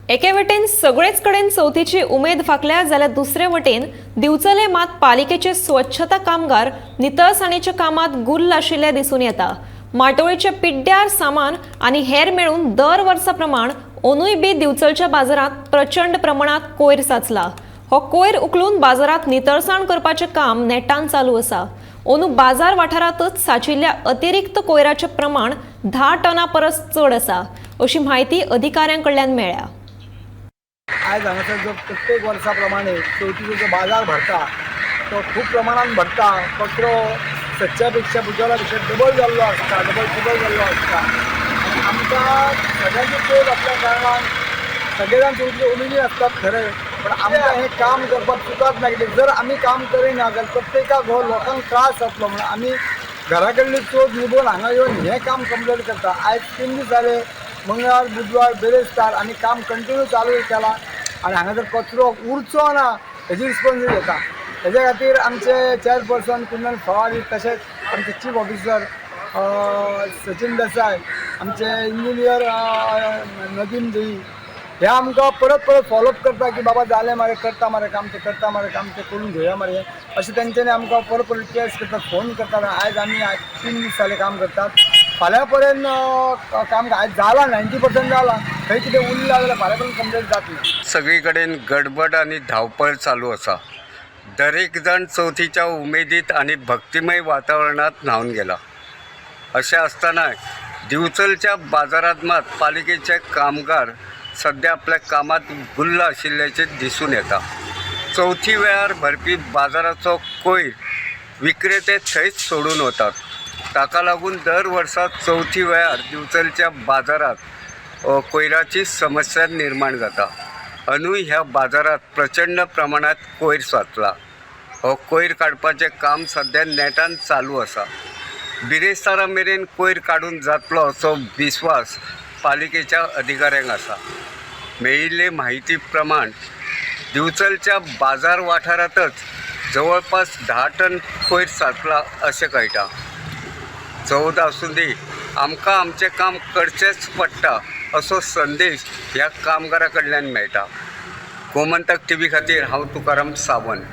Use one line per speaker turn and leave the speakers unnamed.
एके वटेन सगळेच कडेन चवथीची उमेद फाकल्या जाल्यार दुसरे वटेन दिवचले मात पालिकेचे स्वच्छता कामगार नितळसाणीच्या कामात गुल्ल आशिल्ले दिसून येता। माटोळीचे पिड्ड्यार सामान आनी हेर मेळून दर वर्सा प्रमाण ओनूय बी दिवचलच्या बाजारात प्रचंड प्रमाणात कोयर साचला। हो कोयर उखलून बाजारात नितळसाण करपाचे काम नेटान चालू आसा। ओनू बाजार वाठारांतच साचिल्ल्या अतिरिक्त कोयराचे प्रमाण 10 टना परस चड आसा, अशी माहिती अधिकाऱ्यांकडल्यान मेळ्ळ्या।
आज हांगासर जो प्रत्येक वर्सा प्रमाणे चवथीचो जो बाजार भरता तो खूप प्रमाणात भरता। कचरो सदच्या पेक्षा बुधवारा पेक्षा डबल जाल्लो आसता, डबल ट्रिबल जाल्लो आसता। आनी आमकां सगळ्यांची चड असल्या कारणान सगळे जाण चवथीचे उमेदीन आसतात खरें, पण आमकां हें काम करपाक चुकत ना। कित्याक जर आमी काम करिना जाल्यार प्रत्येकाक हो लोकांक त्रास जातलो म्हणून आमी घरा कडली चड निभून हांगा येवन हें काम कंप्लीट करता। आयज 3 दीस जाले, मंगळार बुधवार बेरेस्तार आनी काम कंटिन्यू चालू केला आनी हांगासर कचरो उरचो ना हेजी रिस्पॉन्सिबिलिटी घेता। हेजे खातीर आमचे चेअरपर्सन कुंदन फवारी, तशेंच आमचे चीफ ऑफिसर सचिन देसाय, आमचे इंजिनियर नदीम देई, हे आमकां परत परत फॉलोअप करता की बाबा जालें मरे, करता मरे काम, ते करता मरे काम, ते करून घेवया मरे अशें तेंच्यांनी आमकां परत परत रिक्वेस्ट करतात, फोन करतात। आयज आमी 3 दीस जाले काम करतात। फाल्यां पर्यंत काम आयज जाला 90% जाला, खंय कितें उरलां जाल्यार फाल्यां पर्यंत कंप्लीट जातलें।
सगळी कडेन गडबड आणि धावपळ चालू आसा। दरेक जण चवथीच्या उमेदीत आणि भक्तिमय वातावरणात न्हावून गेला। अशें आसतना दिवचलच्या बाजारात मात पालिकेचे कामगार सध्या आपल्या कामात गुल्ल आशिल्ल्याचे दिसून येता। चवथी वेळार भरपी बाजाराचो कोयर विक्रेते थंयच सोडून वतात। ताका लागून दर वर्सा चवथी वेळार दिवचलच्या बाजारात कोयराची समस्या निर्माण जाता। अंदूय ह्या बाजारात प्रचंड प्रमाणात कोयर साचला। हो कोयर काडपाचें काम सध्या नेटान चालू आसा। बिरेस्तारा मेरेन कोयर काडून जातलो असो विस्वास पालिकेच्या अधिकाऱ्यांक आसा। मेळिल्ले माहिती प्रमाण दिवचलच्या बाजार वाठारांतच जवळपास 10 टन कोयर साचला अशें कळटा। चवथ आसूं दी, आमकां आमचें काम करचेंच पडटा असो संदेश ह्या कामगारां कडल्यान मेळटा। गोमंतक टीव्ही खातीर हांव तुकाराम सावंत।